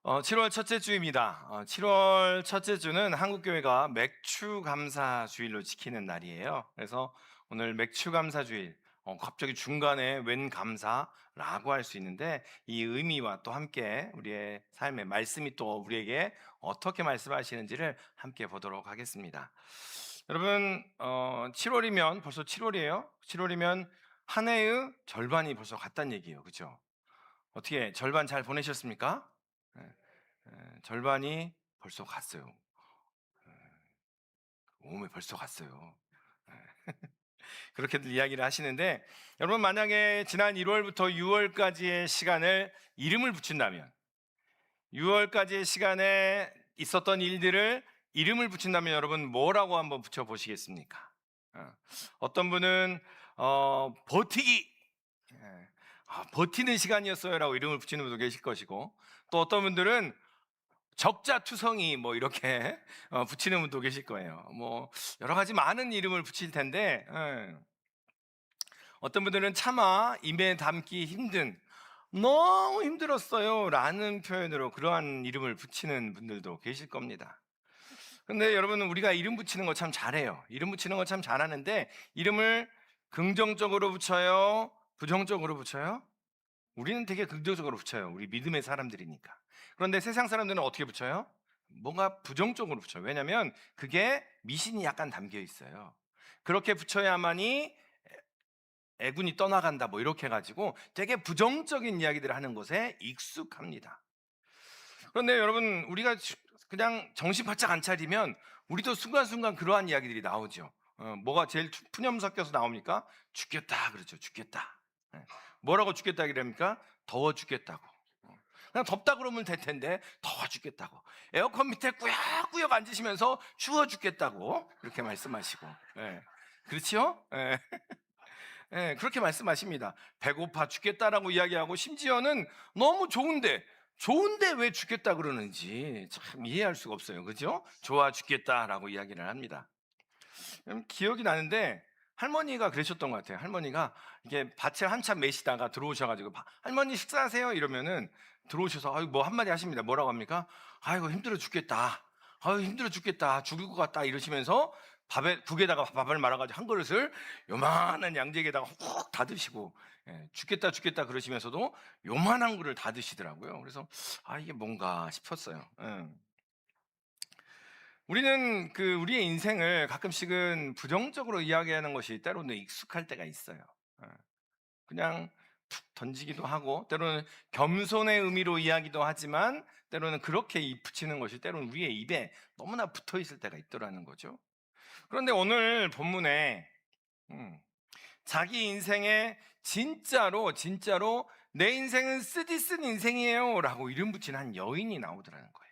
7월 첫째 주입니다. 7월 첫째 주는 한국교회가 맥추감사 주일로 지키는 날이에요. 그래서 오늘 맥추감사 주일, 갑자기 중간에 웬 감사라고 할 수 있는데 이 의미와 또 함께 우리의 삶의 말씀이 또 우리에게 어떻게 말씀하시는지를 함께 보도록 하겠습니다. 여러분, 7월이면 벌써 7월이에요. 7월이면 한 해의 절반이 벌써 갔다는 얘기예요. 그렇죠? 어떻게 절반 잘 보내셨습니까? 예. 절반이 벌써 갔어요. 몸에 벌써 갔어요. 그렇게들 이야기를 하시는데, 여러분 만약에 지난 1월부터 6월까지의 시간을 이름을 붙인다면, 6월까지의 시간에 있었던 일들을 이름을 붙인다면 여러분 뭐라고 한번 붙여보시겠습니까? 어떤 분은 버티기, 버티는 시간이었어요라고 이름을 붙이는 분도 계실 것이고, 또 어떤 분들은 적자투성이 뭐 이렇게 붙이는 분도 계실 거예요. 뭐 여러 가지 많은 이름을 붙일 텐데, 어떤 분들은 차마 입에 담기 힘든, 너무 힘들었어요 라는 표현으로 그러한 이름을 붙이는 분들도 계실 겁니다. 근데 여러분, 우리가 이름 붙이는 거 참 잘해요. 이름 붙이는 거 참 잘하는데, 이름을 긍정적으로 붙여요, 부정적으로 붙여요? 우리는 되게 긍정적으로 붙여요. 우리 믿음의 사람들이니까. 그런데 세상 사람들은 어떻게 붙여요? 뭔가 부정적으로 붙여요. 왜냐하면 그게 미신이 약간 담겨 있어요. 그렇게 붙여야만이 애군이 떠나간다 뭐 이렇게 해가지고 되게 부정적인 이야기들을 하는 것에 익숙합니다. 그런데 여러분, 우리가 그냥 정신 바짝 안 차리면 우리도 순간순간 그러한 이야기들이 나오죠. 뭐가 제일 푸념 섞여서 나옵니까? 죽겠다 그러죠. 죽겠다. 예. 뭐라고 죽겠다 그럽니까? 더워 죽겠다고. 그냥 덥다 그러면 될 텐데 더워 죽겠다고. 에어컨 밑에 꾸역꾸역 앉으시면서 추워 죽겠다고 그렇게 말씀하시고. 예. 그렇죠? 예. 예, 그렇게 말씀하십니다. 배고파 죽겠다라고 이야기하고, 심지어는 너무 좋은데 왜 죽겠다 그러는지 참 이해할 수가 없어요. 그죠? 좋아 죽겠다라고 이야기를 합니다. 기억이 나는데 할머니가 그러셨던 것 같아요. 할머니가 이게 밭을 한참 매시다가 들어오셔가지고 할머니 식사하세요 이러면은 들어오셔서 아유 뭐 한마디 하십니다. 뭐라고 합니까? 아이고 힘들어 죽겠다. 아유 힘들어 죽겠다. 죽을 것 같다 이러시면서 국에다가 밥을 말아가지고 한 그릇을 요만한 양재기에다가 훅 다 드시고, 죽겠다 죽겠다 그러시면서도 요만한 거를 다 드시더라고요. 그래서 이게 뭔가 싶었어요. 우리는 우리의 인생을 가끔씩은 부정적으로 이야기하는 것이 때로는 익숙할 때가 있어요. 어, 그냥 툭 던지기도 하고, 때로는 겸손의 의미로 이야기도 하지만, 때로는 그렇게 붙이는 것이 때로는 우리의 입에 너무나 붙어 있을 때가 있더라는 거죠. 그런데 오늘 본문에 음, 자기 인생에 진짜로 내 인생은 쓰디쓴 인생이에요 라고 이름 붙인 한 여인이 나오더라는 거예요.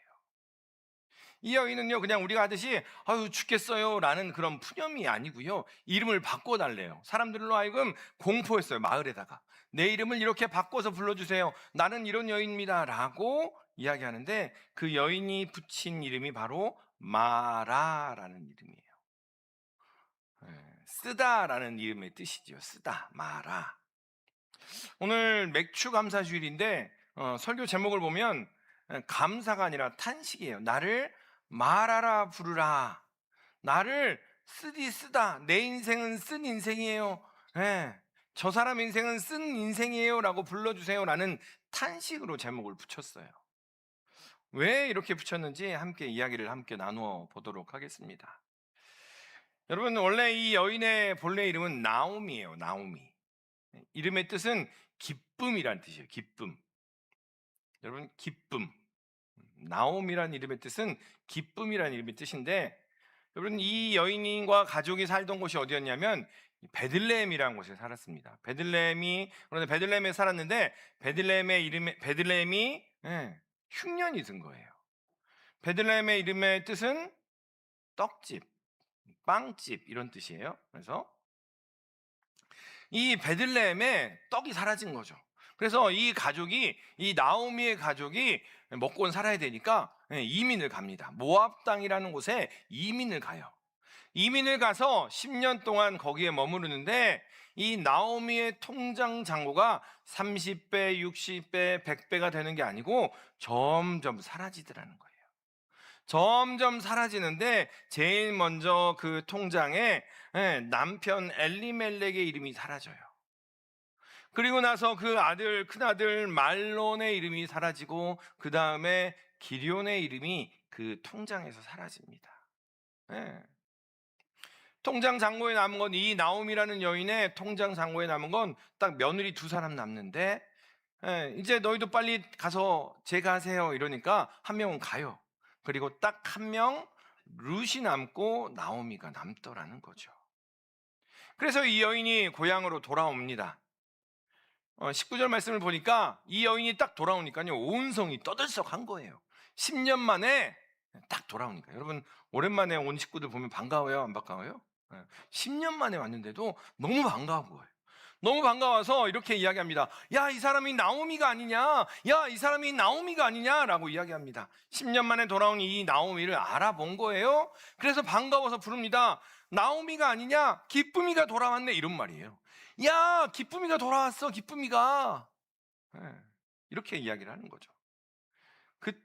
이 여인은요, 그냥 우리가 하듯이 아유 죽겠어요 라는 그런 푸념이 아니고요, 이름을 바꿔달래요. 사람들로 하여금 공포했어요. 마을에다가 내 이름을 이렇게 바꿔서 불러주세요, 나는 이런 여인입니다 라고 이야기하는데, 그 여인이 붙인 이름이 바로 마라라는 이름이에요. 쓰다라는 이름의 뜻이죠. 쓰다, 마라. 오늘 맥주 감사 주일인데, 설교 제목을 보면 감사가 아니라 탄식이에요. 나를 말하라 부르라. 나를 쓰다. 내 인생은 쓴 인생이에요. 저 사람 인생은 쓴 인생이에요 라고 불러주세요 라는 탄식으로 제목을 붙였어요. 왜 이렇게 붙였는지 함께 이야기를 함께 나누어 보도록 하겠습니다. 여러분, 원래 이 여인의 본래 이름은 나오미예요. 나오미. 이름의 뜻은 기쁨이란 뜻이에요. 기쁨. 여러분, 기쁨. 나옴이라는 이름의 뜻은 기쁨이라는 이름의 뜻인데, 여러분, 이 여인과 가족이 살던 곳이 어디였냐면 베들레헴이라는 곳에 살았습니다. 그런데 베들레헴에 살았는데, 베들레헴이 흉년이 든 거예요. 베들레헴의 이름의 뜻은 떡집, 빵집 이런 뜻이에요. 그래서 이 베들레헴에 떡이 사라진 거죠. 그래서 이 나오미의 가족이 먹고는 살아야 되니까 이민을 갑니다. 모압 땅이라는 곳에 이민을 가요. 이민을 가서 10년 동안 거기에 머무르는데, 이 나오미의 통장 잔고가 30배, 60배, 100배가 되는 게 아니고 점점 사라지더라는 거예요. 점점 사라지는데 제일 먼저 그 통장에 남편 엘리멜렉의 이름이 사라져요. 그리고 나서 그 아들, 큰아들 말론의 이름이 사라지고 그 다음에 기럐의 이름이 그 통장에서 사라집니다. 예. 통장 잔고에 남은 건, 이 나옴이라는 여인의 통장 잔고에 남은 건 딱 며느리 두 사람 남는데, 이제 너희도 빨리 가서 제가하세요 이러니까 한 명은 가요. 그리고 딱 한 명 룻이 남고 나오미가 남더라는 거죠. 그래서 이 여인이 고향으로 돌아옵니다. 19절 말씀을 보니까 이 여인이 딱 돌아오니까요, 온 성이 떠들썩한 거예요. 10년 만에 딱 돌아오니까. 여러분, 오랜만에 온 식구들 보면 반가워요, 안 반가워요? 10년 만에 왔는데도 너무 반가운 거예요. 너무 반가워서 이렇게 이야기합니다. 야, 이 사람이 나오미가 아니냐? 야, 이 사람이 나오미가 아니냐? 라고 이야기합니다. 10년 만에 돌아온 이 나오미를 알아본 거예요. 그래서 반가워서 부릅니다. 나오미가 아니냐? 기쁨이가 돌아왔네, 이런 말이에요. 야, 기쁨이가 돌아왔어, 기쁨이가. 이렇게 이야기를 하는 거죠.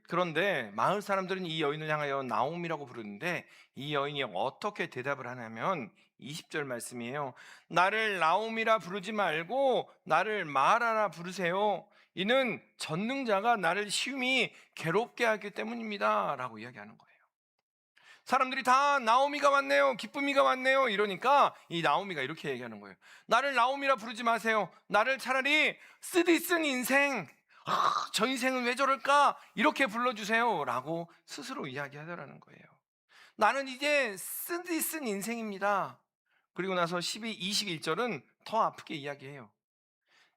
그런데 마을 사람들은 이 여인을 향하여 나옴이라고 부르는데, 이 여인이 어떻게 대답을 하냐면 20절 말씀이에요. 나를 나옴이라 부르지 말고 나를 마라라 부르세요. 이는 전능자가 나를 심히 괴롭게 하기 때문입니다 라고 이야기하는 거예요. 사람들이 다 나오미가 왔네요, 기쁨이가 왔네요 이러니까 이 나오미가 이렇게 얘기하는 거예요. 나를 나오미라 부르지 마세요. 나를 차라리 쓰디쓴 인생, 저 인생은 왜 저럴까, 이렇게 불러주세요 라고 스스로 이야기하더라는 거예요. 나는 이제 쓰디쓴 인생입니다. 그리고 나서 21절은 더 아프게 이야기해요.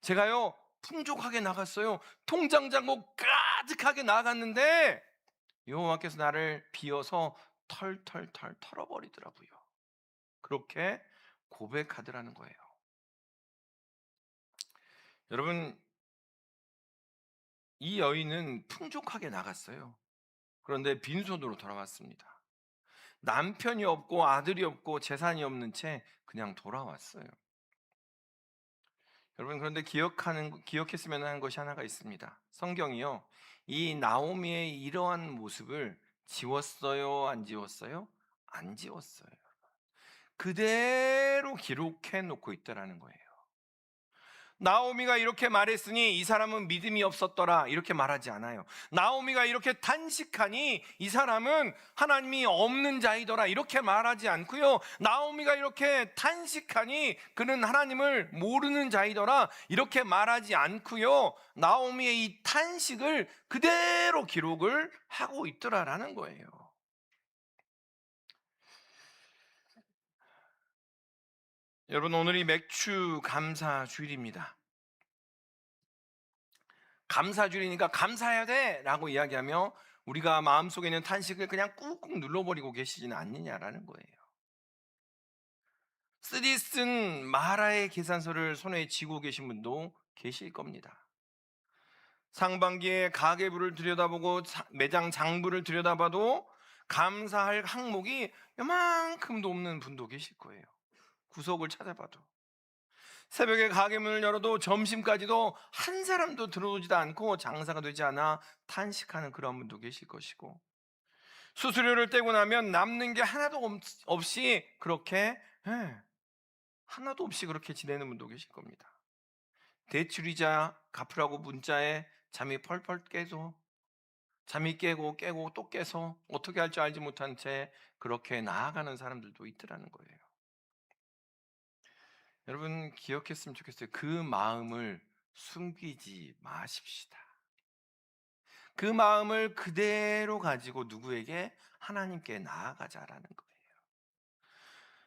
제가요 풍족하게 나갔어요. 통장 잔고 가득하게 나갔는데 여호와께서 나를 비어서 털털털 털어버리더라고요. 그렇게 고백하더라는 거예요. 여러분, 이 여인은 풍족하게 나갔어요. 그런데 빈손으로 돌아왔습니다. 남편이 없고 아들이 없고 재산이 없는 채 그냥 돌아왔어요. 여러분, 그런데 기억했으면 하는 것이 하나가 있습니다. 성경이요, 이 나오미의 이러한 모습을 지웠어요, 안 지웠어요? 안 지웠어요. 그대로 기록해 놓고 있다라는 거예요. 나오미가 이렇게 말했으니 이 사람은 믿음이 없었더라, 이렇게 말하지 않아요. 나오미가 이렇게 탄식하니 이 사람은 하나님이 없는 자이더라, 이렇게 말하지 않고요. 나오미가 이렇게 탄식하니 그는 하나님을 모르는 자이더라, 이렇게 말하지 않고요. 나오미의 이 탄식을 그대로 기록을 하고 있더라라는 거예요. 여러분, 오늘이 맥주 감사 주일입니다. 감사주일이니까 감사해야 돼 라고 이야기하며 우리가 마음속에 있는 탄식을 그냥 꾹꾹 눌러버리고 계시지는 않느냐라는 거예요. 쓰디쓴 마라의 계산서를 손에 쥐고 계신 분도 계실 겁니다. 상반기에 가계부를 들여다보고 매장 장부를 들여다봐도 감사할 항목이 요만큼도 없는 분도 계실 거예요. 구석을 찾아봐도. 새벽에 가게 문을 열어도 점심까지도 한 사람도 들어오지도 않고 장사가 되지 않아 탄식하는 그런 분도 계실 것이고, 수수료를 떼고 나면 남는 게 하나도 없이 그렇게 하나도 없이 그렇게 지내는 분도 계실 겁니다. 대출이자 갚으라고 문자에 잠이 펄펄 깨서, 잠이 깨고 깨고 또 깨서 어떻게 할 줄 알지 못한 채 그렇게 나아가는 사람들도 있더라는 거예요. 여러분, 기억했으면 좋겠어요. 그 마음을 숨기지 마십시다. 그 마음을 그대로 가지고 누구에게? 하나님께 나아가자라는 거예요.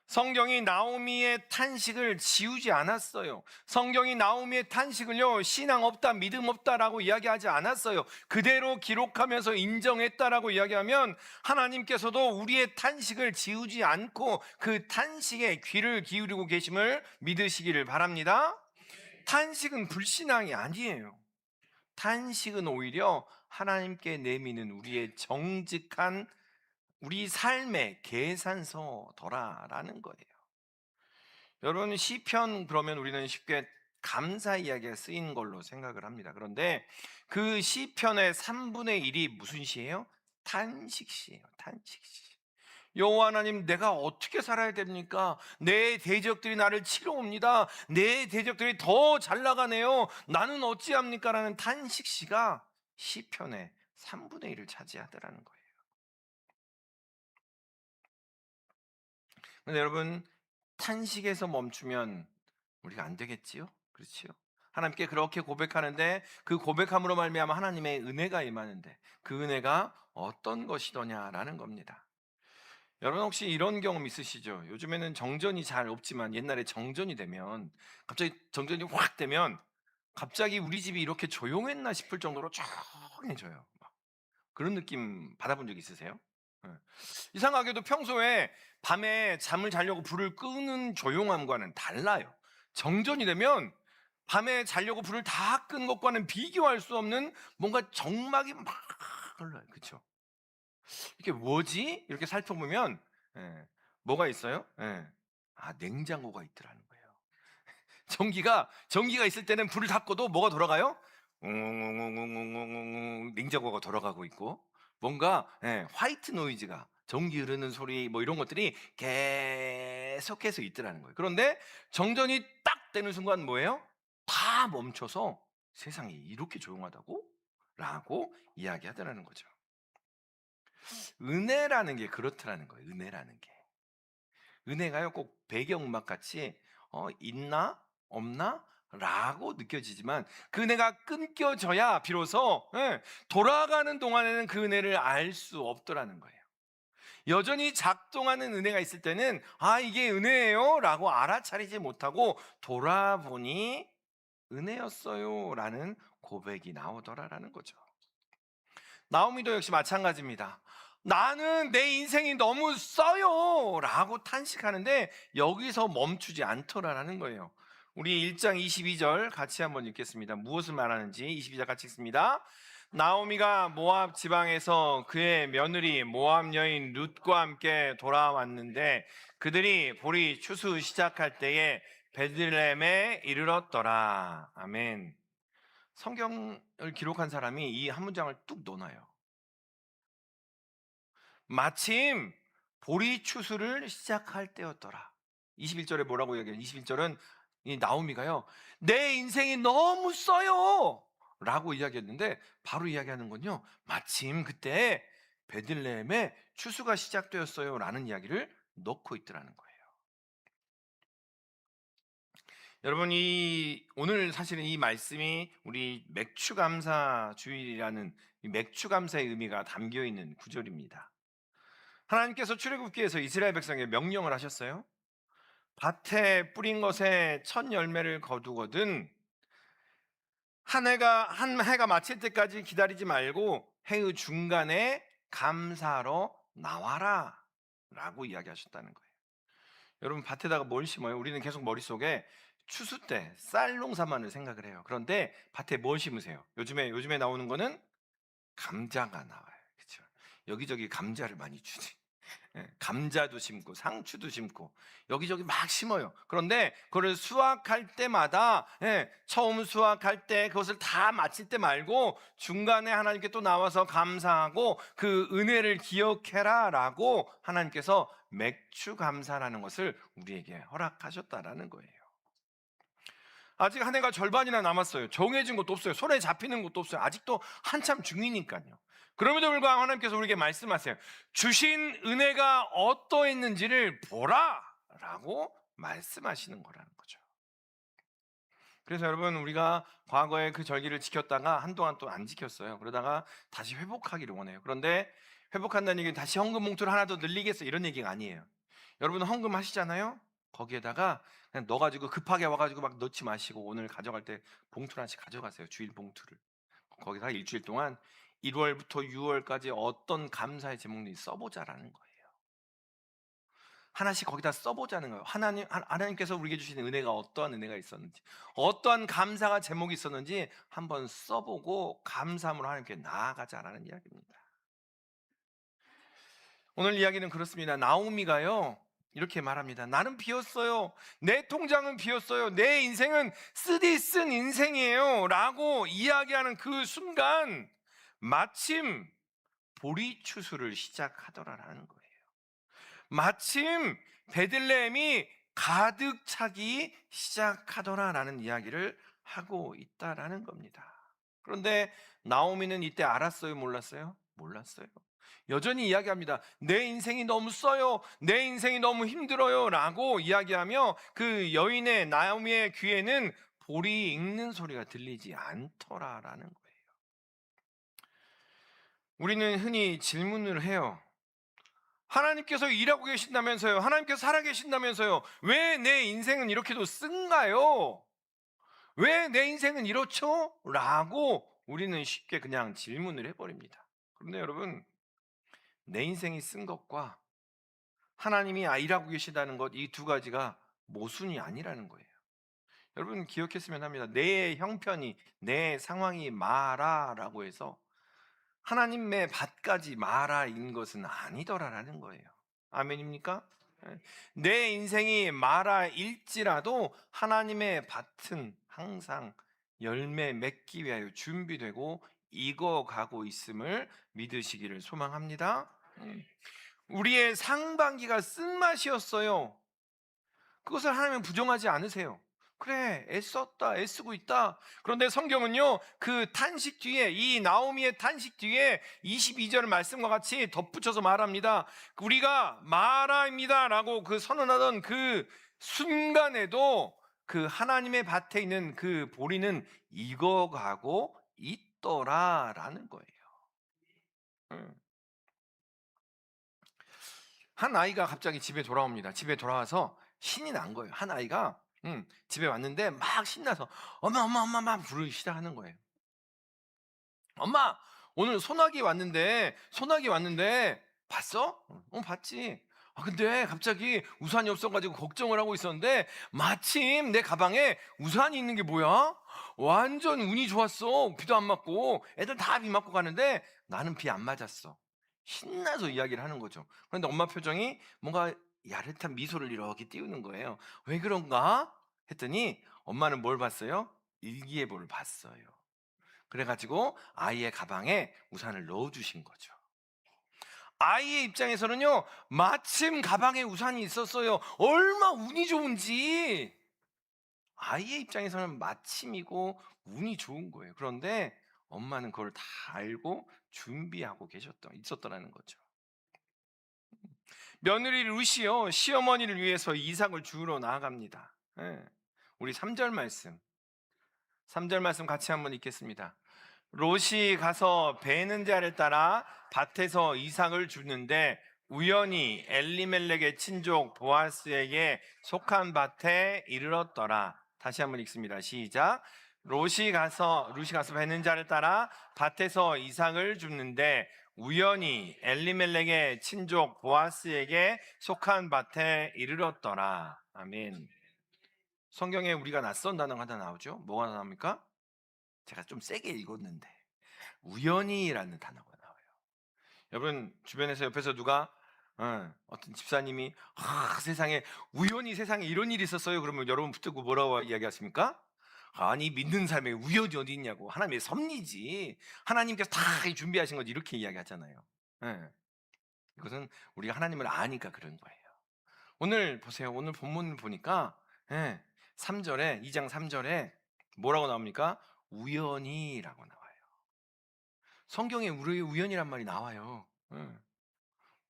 성경이 나오미의 탄식을 지우지 않았어요. 성경이 나오미의 탄식을요, 신앙 없다, 믿음 없다라고 이야기하지 않았어요. 그대로 기록하면서 인정했다라고 이야기하면 하나님께서도 우리의 탄식을 지우지 않고 그 탄식에 귀를 기울이고 계심을 믿으시기를 바랍니다. 탄식은 불신앙이 아니에요. 탄식은 오히려 하나님께 내미는 우리의 정직한 우리 삶의 계산서더라라는 거예요. 여러분 시편 그러면 우리는 쉽게 감사 이야기가 쓰인 걸로 생각을 합니다. 그런데 그 시편의 3분의 1이 무슨 시예요? 탄식시예요. 탄식시. 여호와 하나님, 내가 어떻게 살아야 됩니까? 내 대적들이 나를 치러 옵니다. 내 대적들이 더 잘 나가네요. 나는 어찌합니까? 라는 탄식시가 시편의 3분의 1을 차지하더라는 거예요. 근데 여러분, 탄식에서 멈추면 우리가 안 되겠지요? 그렇지요? 하나님께 그렇게 고백하는데 그 고백함으로 말미암아 하나님의 은혜가 임하는데 그 은혜가 어떤 것이더냐라는 겁니다. 여러분 혹시 이런 경험 있으시죠? 요즘에는 정전이 잘 없지만 옛날에 정전이 되면 갑자기 정전이 확 되면 갑자기 우리 집이 이렇게 조용했나 싶을 정도로 조용해져요. 막 그런 느낌 받아본 적 있으세요? 예. 이상하게도 평소에 밤에 잠을 자려고 불을 끄는 조용함과는 달라요. 정전이 되면 밤에 자려고 불을 다 끈 것과는 비교할 수 없는 뭔가 정막이 막 흘러요. 그쵸? 이게 뭐지? 이렇게 살펴보면 예, 뭐가 있어요? 예. 아, 냉장고가 있더라는 거예요. 전기가 있을 때는 불을 다 꺼도 뭐가 돌아가요? 웅웅웅웅웅웅웅 냉장고가 돌아가고 있고 뭔가 화이트 노이즈가 전기 흐르는 소리 뭐 이런 것들이 계속해서 있더라는 거예요. 그런데 정전이 딱 되는 순간 뭐예요? 다 멈춰서 세상이 이렇게 조용하다고? 라고 이야기하더라는 거죠. 은혜라는 게 그렇더라는 거예요. 은혜라는 게. 은혜가요, 꼭 배경음악 같이 있나 없나 라고 느껴지지만 그 은혜가 끊겨져야 비로소 돌아가는 동안에는 그 은혜를 알 수 없더라는 거예요. 여전히 작동하는 은혜가 있을 때는 아, 이게 은혜예요 라고 알아차리지 못하고 돌아보니 은혜였어요 라는 고백이 나오더라라는 거죠. 나오미도 역시 마찬가지입니다. 나는 내 인생이 너무 써요 라고 탄식하는데 여기서 멈추지 않더라라는 거예요. 우리 1장 22절 같이 한번 읽겠습니다. 무엇을 말하는지 22절 같이 읽습니다. 나오미가 모압 지방에서 그의 며느리 모압 여인 룻과 함께 돌아왔는데 그들이 보리 추수 시작할 때에 베들레헴에 이르렀더라. 아멘. 성경을 기록한 사람이 이 한 문장을 뚝 넣어놔요. 마침 보리 추수를 시작할 때였더라. 21절에 뭐라고 얘기해요? 21절은 이 나오미가요, 내 인생이 너무 써요 라고 이야기했는데 바로 이야기하는 건요, 마침 그때 베들레헴에 추수가 시작되었어요 라는 이야기를 넣고 있더라는 거예요. 여러분, 오늘 사실은 이 말씀이 우리 맥추감사 주일이라는 이 맥추감사의 의미가 담겨 있는 구절입니다. 하나님께서 출애굽기에서 이스라엘 백성에게 명령을 하셨어요. 밭에 뿌린 것에 첫 열매를 거두거든 한 해가 마칠 때까지 기다리지 말고 해의 중간에 감사로 나와라 라고 이야기하셨다는 거예요. 여러분, 밭에다가 뭘 심어요? 우리는 계속 머릿속에 추수 때 쌀 농사만을 생각을 해요. 그런데 밭에 뭘 심으세요? 요즘에 나오는 거는 감자가 나와요. 그렇죠? 여기저기 감자를 많이 주지. 감자도 심고 상추도 심고 여기저기 막 심어요. 그런데 그걸 수확할 때마다 처음 수확할 때 그것을 다 마칠 때 말고 중간에 하나님께 또 나와서 감사하고 그 은혜를 기억해라 라고 하나님께서 맥추 감사라는 것을 우리에게 허락하셨다라는 거예요. 아직 한 해가 절반이나 남았어요. 정해진 것도 없어요. 손에 잡히는 것도 없어요. 아직도 한참 중이니까요. 그럼에도 불구하고 하나님께서 우리에게 말씀하세요. 주신 은혜가 어떠했는지를 보라 라고 말씀하시는 거라는 거죠. 그래서 여러분, 우리가 과거에 그 절기를 지켰다가 한동안 또 안 지켰어요. 그러다가 다시 회복하기를 원해요. 그런데 회복한다는 얘기는 다시 헌금 봉투를 하나 더 늘리겠어 이런 얘기가 아니에요. 여러분 헌금 하시잖아요. 거기에다가 그냥 넣어가지고 급하게 와가지고 막 넣지 마시고 오늘 가져갈 때 봉투 하나씩 가져가세요. 주일 봉투를. 거기다가 일주일 동안 1월부터 6월까지 어떤 감사의 제목인지 써보자라는 거예요. 하나씩 거기다 써보자는 거예요. 하나님께서 우리에게 주신 은혜가 어떠한 은혜가 있었는지, 어떠한 감사가 제목이 있었는지 한번 써보고 감사함으로 하나님께 나아가자라는 이야기입니다. 오늘 이야기는 그렇습니다. 나오미가요, 이렇게 말합니다. 나는 비었어요. 내 통장은 비었어요. 내 인생은 쓰디 쓴 인생이에요. 라고 이야기하는 그 순간 마침 보리추수를 시작하더라라는 거예요. 마침 베들레헴이 가득 차기 시작하더라라는 이야기를 하고 있다라는 겁니다. 그런데 나오미는 이때 알았어요, 몰랐어요? 몰랐어요. 여전히 이야기합니다. 내 인생이 너무 써요. 내 인생이 너무 힘들어요. 라고 이야기하며 그 여인의 나오미의 귀에는 볼이 익는 소리가 들리지 않더라라는 거예요. 우리는 흔히 질문을 해요. 하나님께서 일하고 계신다면서요. 하나님께서 살아계신다면서요. 왜 내 인생은 이렇게도 쓴가요? 왜 내 인생은 이렇죠? 라고 우리는 쉽게 그냥 질문을 해버립니다. 그런데 여러분, 내 인생이 쓴 것과 하나님이 일하고 계시다는 것, 이 두 가지가 모순이 아니라는 거예요. 여러분 기억했으면 합니다. 내 형편이, 내 상황이 마라라고 해서 하나님의 밭까지 마라인 것은 아니더라라는 거예요. 아멘입니까? 내 인생이 마라일지라도 하나님의 밭은 항상 열매 맺기 위하여 준비되고 익어가고 있음을 믿으시기를 소망합니다. 우리의 상반기가 쓴맛이었어요. 그것을 하나님은 부정하지 않으세요. 그래, 애썼다, 애쓰고 있다. 그런데 성경은요, 그 탄식 뒤에, 이 나오미의 탄식 뒤에 22절 말씀과 같이 덧붙여서 말합니다. 우리가 마라입니다 라고 그 선언하던 그 순간에도 그 하나님의 밭에 있는 그 보리는 익어가고 있더라라는 거예요. 한 아이가 갑자기 집에 돌아옵니다. 집에 돌아와서 신이 난 거예요. 한 아이가 집에 왔는데 막 신나서 엄마 엄마 엄마 막 부르기 시작하는 거예요. 엄마, 오늘 소나기 왔는데 봤어? 봤지. 근데 갑자기 우산이 없어가지고 걱정을 하고 있었는데 마침 내 가방에 우산이 있는 게 뭐야? 완전 운이 좋았어. 비도 안 맞고 애들 다 비 맞고 가는데 나는 비 안 맞았어. 신나서 이야기를 하는 거죠. 그런데 엄마 표정이 뭔가 야릇한 미소를 이렇게 띄우는 거예요. 왜 그런가? 했더니 엄마는 뭘 봤어요? 일기예보를 봤어요. 그래가지고 아이의 가방에 우산을 넣어주신 거죠. 아이의 입장에서는요, 마침 가방에 우산이 있었어요. 얼마 운이 좋은지. 아이의 입장에서는 마침이고 운이 좋은 거예요. 그런데 엄마는 그걸 다 알고 준비하고 있었더라는 거죠. 며느리 루시요, 시어머니를 위해서 이삭을 주우러 나아갑니다. 예. 우리 3절 말씀 같이 한번 읽겠습니다. 롯이 가서 베는 자를 따라 밭에서 이삭을 주는데 우연히 엘리멜렉의 친족 보아스에게 속한 밭에 이르렀더라. 다시 한번 읽습니다. 시작. 롯이 가서 베는 자를 따라 밭에서 이삭을 줍는데 우연히 엘리멜렉의 친족 보아스에게 속한 밭에 이르렀더라. 아멘. 성경에 우리가 낯선 단어가 하나 나오죠. 뭐가 나옵니까? 제가 좀 세게 읽었는데 우연히라는 단어가 나와요. 여러분 주변에서 옆에서 누가 어떤 집사님이 세상에 우연히 세상에 이런 일이 있었어요. 그러면 여러분 붙들고 뭐라고 이야기하십니까? 아니 믿는 삶에 우연이 어디 있냐고. 하나님의 섭리지. 하나님께서 다 준비하신 거지. 이렇게 이야기하잖아요. 이것은 우리가 하나님을 아니까 그런 거예요. 오늘 보세요. 오늘 본문을 보니까 3절에 2장 3절에 뭐라고 나옵니까? 우연히라고 나와요. 성경에 우연이란 말이 나와요.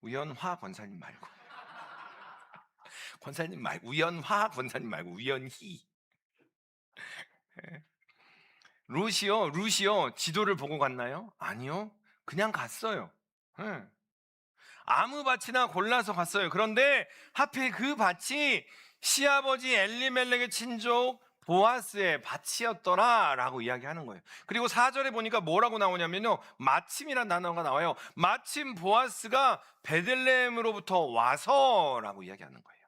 우연화 권사님 말고 우연화 권사님 말고 우연히. 루시요 지도를 보고 갔나요? 아니요, 그냥 갔어요. 아무 밭이나 골라서 갔어요. 그런데 하필 그 밭이 시아버지 엘리멜렉의 친족 보아스의 밭이었더라 라고 이야기하는 거예요. 그리고 4절에 보니까 뭐라고 나오냐면요, 마침이라는 단어가 나와요. 마침 보아스가 베들레헴으로부터 와서 라고 이야기하는 거예요.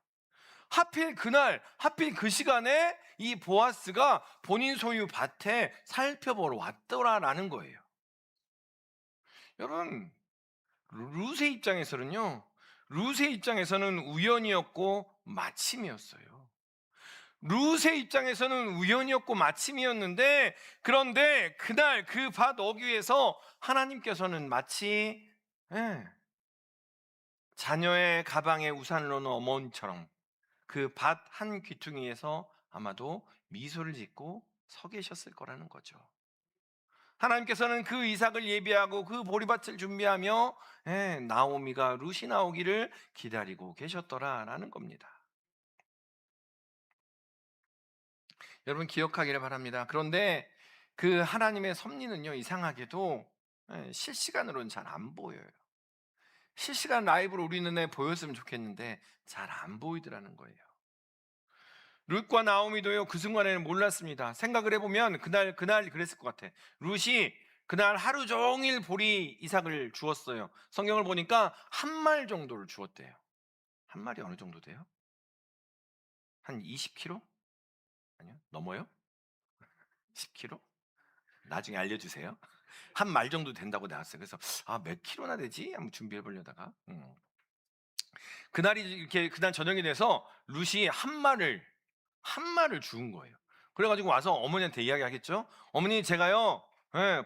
하필 그날, 하필 그 시간에 이 보아스가 본인 소유 밭에 살펴보러 왔더라라는 거예요. 여러분, 룻의 입장에서는요, 룻의 입장에서는 우연이었고 마침이었어요. 룻의 입장에서는 우연이었고 마침이었는데, 그런데 그날 그 밭 어귀에서 하나님께서는 마치, 예, 자녀의 가방에 우산을 넣는 어머니처럼 그 밭 한 귀퉁이에서 아마도 미소를 짓고 서 계셨을 거라는 거죠. 하나님께서는 그 이삭을 예비하고 그 보리밭을 준비하며, 나오미가 룻이 나오기를 기다리고 계셨더라라는 겁니다. 여러분 기억하기를 바랍니다. 그런데 그 하나님의 섭리는요, 이상하게도 실시간으로는 잘 안 보여요. 실시간 라이브로 우리 눈에 보였으면 좋겠는데 잘 안 보이더라는 거예요. 룻과 나오미도요, 그 순간에는 몰랐습니다. 생각을 해보면 그날 그랬을 것 같아. 룻이 그날 하루 종일 보리 이삭을 주었어요. 성경을 보니까 한 말 정도를 주었대요. 한 말이 어느 정도 돼요? 한 20kg? 아니요, 넘어요? 10kg? 나중에 알려주세요. 한 말 정도 된다고 나왔어요. 그래서 몇 킬로나 되지? 한번 준비해 보려다가 그날이 이렇게 그날 저녁이 돼서 룻이 한 말을 주운 거예요. 그래가지고 와서 어머니한테 이야기하겠죠. 어머니, 제가요,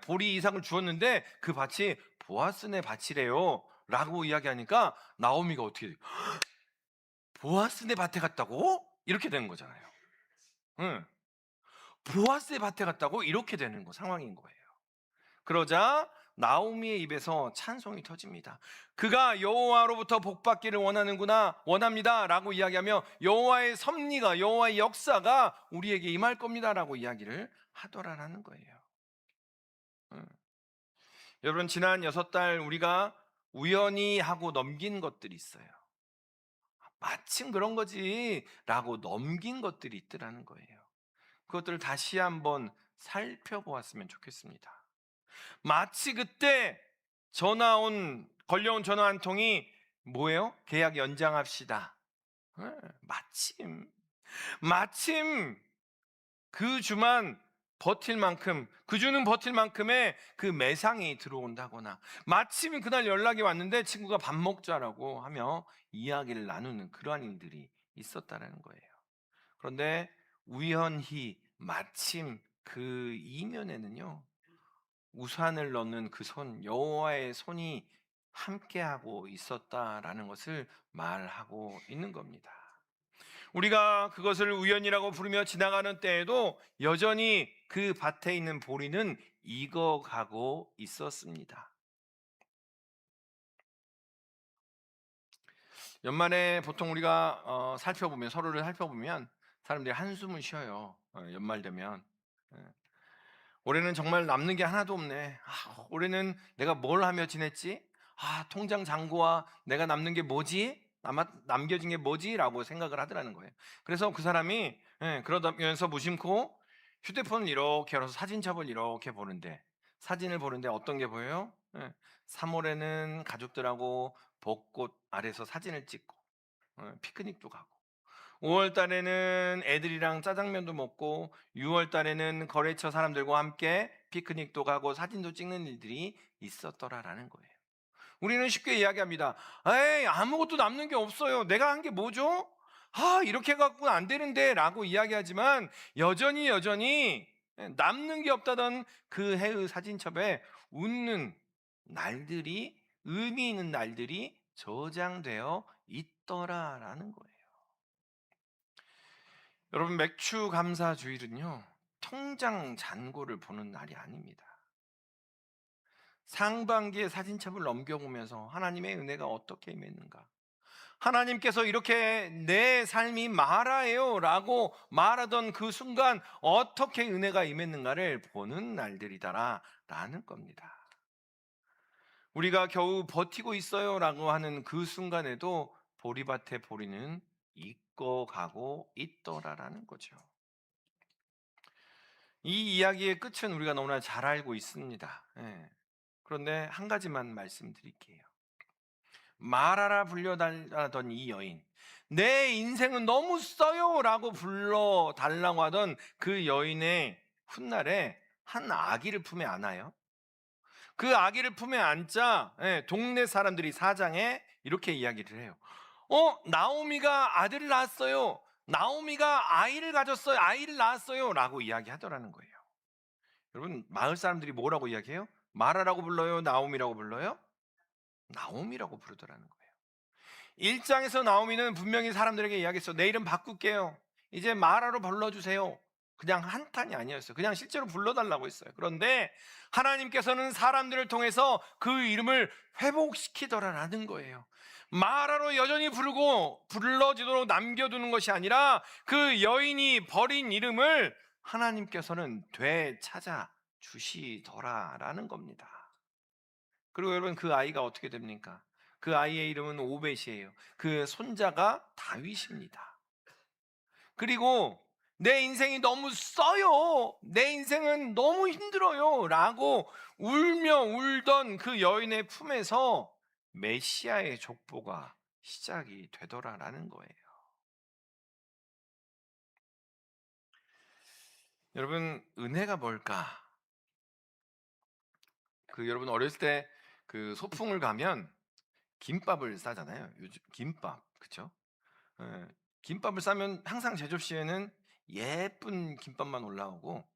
보리 이상을 주었는데 그 밭이 보아스네 밭이래요 라고 이야기하니까 나오미가 어떻게 돼요? 보아스네 밭에 갔다고? 이렇게 되는 거잖아요. 응. 보아스네 밭에 갔다고? 이렇게 되는 상황인 거예요. 그러자 나오미의 입에서 찬송이 터집니다. 그가 여호와로부터 복받기를 원합니다라고 이야기하며 여호와의 섭리가, 여호와의 역사가 우리에게 임할 겁니다라고 이야기를 하더라라는 거예요. 여러분, 지난 6달 우리가 우연히 하고 넘긴 것들이 있어요. 마침 그런 거지라고 넘긴 것들이 있더라는 거예요. 그것들을 다시 한번 살펴보았으면 좋겠습니다. 마치 그때 걸려온 전화 한 통이 뭐예요? 계약 연장합시다. 예, 마침 그 주만 버틸 만큼, 그 주는 버틸 만큼의 그 매상이 들어온다거나, 마침 그날 연락이 왔는데 친구가 밥 먹자라고 하며 이야기를 나누는 그러한 일들이 있었다는 거예요. 그런데 우연히 마침 그 이면에는요, 우산을 넣는 그 여호와의 손이 함께하고 있었다라는 것을 말하고 있는 겁니다. 우리가 그것을 우연이라고 부르며 지나가는 때에도 여전히 그 밭에 있는 보리는 익어가고 있었습니다. 연말에 보통 우리가 서로를 살펴보면 사람들이 한숨을 쉬어요. 연말 되면. 예. 올해는 정말 남는 게 하나도 없네. 올해는 내가 뭘 하며 지냈지? 통장 잔고와 내가 남는 게 뭐지? 남겨진 게 뭐지? 라고 생각을 하더라는 거예요. 그래서 그 사람이, 그러면서 무심코 휴대폰을 이렇게 열어서 사진첩을 이렇게 보는데, 사진을 보는데 어떤 게 보여요? 3월에는 가족들하고 벚꽃 아래서 사진을 찍고, 피크닉도 가고, 5월 달에는 애들이랑 짜장면도 먹고, 6월 달에는 거래처 사람들과 함께 피크닉도 가고 사진도 찍는 일들이 있었더라라는 거예요. 우리는 쉽게 이야기합니다. 에이, 아무것도 남는 게 없어요. 내가 한 게 뭐죠? 이렇게 갖고는 안 되는데 라고 이야기하지만 여전히 남는 게 없다던 그 해의 사진첩에 웃는 날들이, 의미 있는 날들이 저장되어 있더라라는 거예요. 여러분, 맥주 감사 주일은요, 통장 잔고를 보는 날이 아닙니다. 상반기의 사진첩을 넘겨보면서 하나님의 은혜가 어떻게 임했는가, 하나님께서 이렇게 내 삶이 마라예요 라고 말하던 그 순간 어떻게 은혜가 임했는가를 보는 날들이다라는 겁니다. 우리가 겨우 버티고 있어요 라고 하는 그 순간에도 보리밭의 보리는 익어가고 있더라라는 거죠. 이 이야기의 끝은 우리가 너무나 잘 알고 있습니다. 그런데 한 가지만 말씀드릴게요. 말하라 불려달라던 이 여인, 내 인생은 너무 써요 라고 불러달라고 하던 그 여인의 훗날에 한 아기를 품에 안아요. 그 아기를 품에 안자 동네 사람들이 사장에 이렇게 이야기를 해요. 나오미가 아들을 낳았어요. 나오미가 아이를 가졌어요. 아이를 낳았어요. 라고 이야기하더라는 거예요. 여러분, 마을 사람들이 뭐라고 이야기해요? 마라라고 불러요? 나오미라고 불러요? 나오미라고 부르더라는 거예요. 1장에서 나오미는 분명히 사람들에게 이야기했어. 내 이름 바꿀게요. 이제 마라로 불러주세요. 그냥 한탄이 아니었어요. 그냥 실제로 불러달라고 했어요. 그런데 하나님께서는 사람들을 통해서 그 이름을 회복시키더라라는 거예요. 마라로 여전히 부르고 불러지도록 남겨두는 것이 아니라 그 여인이 버린 이름을 하나님께서는 되찾아 주시더라라는 겁니다. 그리고 여러분, 그 아이가 어떻게 됩니까? 그 아이의 이름은 오벳이에요. 그 손자가 다윗입니다. 그리고 내 인생이 너무 써요. 내 인생은 너무 힘들어요. 라고 울며 울던 그 여인의 품에서 메시아의 족보가 시작이 되더라라는 거예요. 여러분, 은혜가 뭘까? 여러분 어렸을 때 그 소풍을 가면 김밥을 싸잖아요. 요즘 김밥, 그쵸? 예. 김밥을 싸면 항상 제 접시에는 예쁜 김밥만 올라오고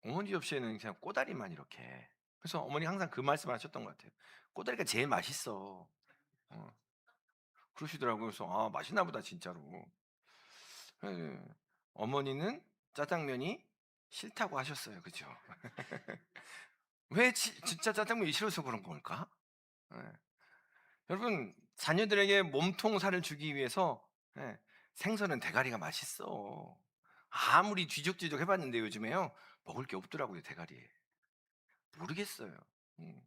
어머니 접시에는 그냥 꼬다리만 이렇게. 그래서 어머니 항상 그 말씀을 하셨던 것 같아요. 꼬다리가 제일 맛있어. 어, 그러시더라고요. 그래서 아, 맛있나 보다 진짜로. 예. 어머니는 짜장면이 싫다고 하셨어요. 그죠? 왜 진짜 짜장면이 싫어서 그런 걸까? 예. 여러분, 자녀들에게 몸통살을 주기 위해서 생선은 대가리가 맛있어. 아무리 뒤적뒤적 해봤는데 요즘에요 먹을 게 없더라고요. 대가리에. 모르겠어요. 음.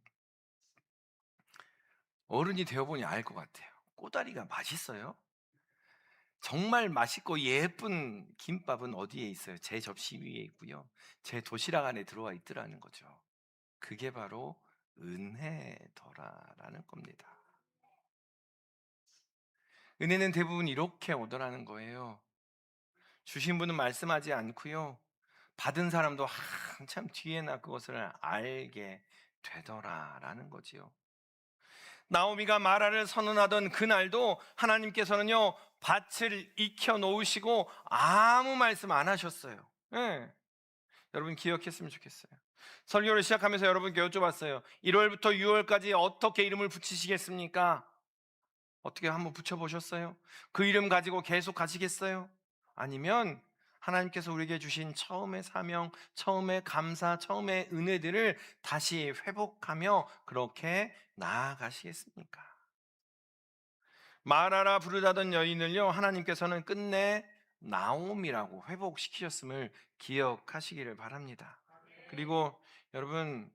어른이 되어보니 알 것 같아요. 꼬다리가 맛있어요. 정말 맛있고 예쁜 김밥은 어디에 있어요? 제 접시 위에 있고요, 제 도시락 안에 들어와 있더라는 거죠. 그게 바로 은혜더라라는 겁니다. 은혜는 대부분 이렇게 오더라는 거예요. 주신 분은 말씀하지 않고요, 받은 사람도 한참 뒤에나 그것을 알게 되더라라는 거지요. 나오미가 마라를 선언하던 그날도 하나님께서는요 밭을 익혀 놓으시고 아무 말씀 안 하셨어요. 예. 여러분 기억했으면 좋겠어요. 설교를 시작하면서 여러분께 여쭤봤어요. 1월부터 6월까지 어떻게 이름을 붙이시겠습니까? 어떻게 한번 붙여보셨어요? 그 이름 가지고 계속 가시겠어요? 아니면 하나님께서 우리에게 주신 처음의 사명, 처음의 감사, 처음의 은혜들을 다시 회복하며 그렇게 나아가시겠습니까? 마라라 부르다던 여인을요 하나님께서는 끝내 나옴이라고 회복시키셨음을 기억하시기를 바랍니다. 그리고 여러분,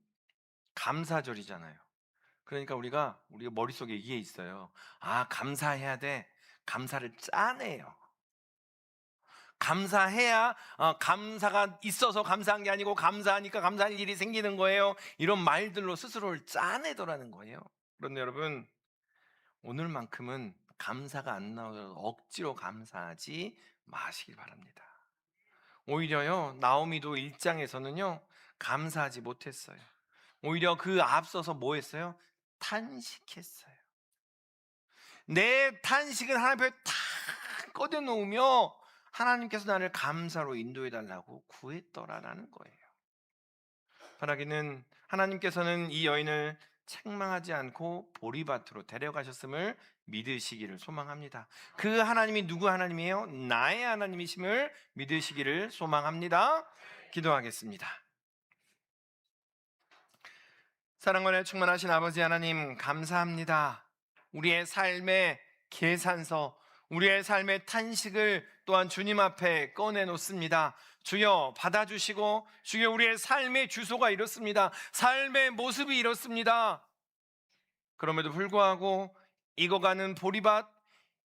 감사절이잖아요. 그러니까 우리가 머릿속에 이게 있어요. 아, 감사해야 돼. 감사를 짜내요. 감사해야 감사가 있어서 감사한 게 아니고 감사하니까 감사할 일이 생기는 거예요. 이런 말들로 스스로를 짜내더라는 거예요. 그런데 여러분, 오늘만큼은 감사가 안 나오도록 억지로 감사하지 마시길 바랍니다. 오히려요 나오미도 1장에서는요 감사하지 못했어요. 오히려 그 앞서서 뭐 했어요? 탄식했어요. 내 탄식을 하나님 앞에 다 꺼내놓으며 하나님께서 나를 감사로 인도해 달라고 구했더라라는 거예요. 바라기는 하나님께서는 이 여인을 책망하지 않고 보리밭으로 데려가셨음을 믿으시기를 소망합니다. 그 하나님이 누구 하나님이에요? 나의 하나님이심을 믿으시기를 소망합니다. 기도하겠습니다. 사랑과 충만하신 아버지 하나님, 감사합니다. 우리의 삶의 계산서, 우리의 삶의 탄식을 또한 주님 앞에 꺼내놓습니다. 주여 받아주시고, 주여 우리의 삶의 주소가 이렇습니다. 삶의 모습이 이렇습니다. 그럼에도 불구하고 익어가는 보리밭,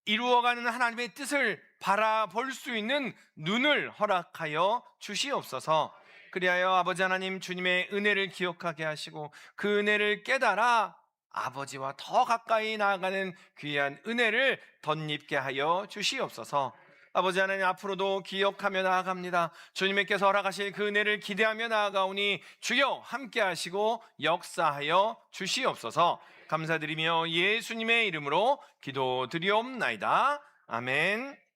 이루어가는 하나님의 뜻을 바라볼 수 있는 눈을 허락하여 주시옵소서. 그리하여 아버지 하나님, 주님의 은혜를 기억하게 하시고 그 은혜를 깨달아 아버지와 더 가까이 나아가는 귀한 은혜를 덧입게 하여 주시옵소서. 아버지 하나님, 앞으로도 기억하며 나아갑니다. 주님께서 허락하실 그 은혜를 기대하며 나아가오니 주여 함께 하시고 역사하여 주시옵소서. 감사드리며 예수님의 이름으로 기도드리옵나이다. 아멘.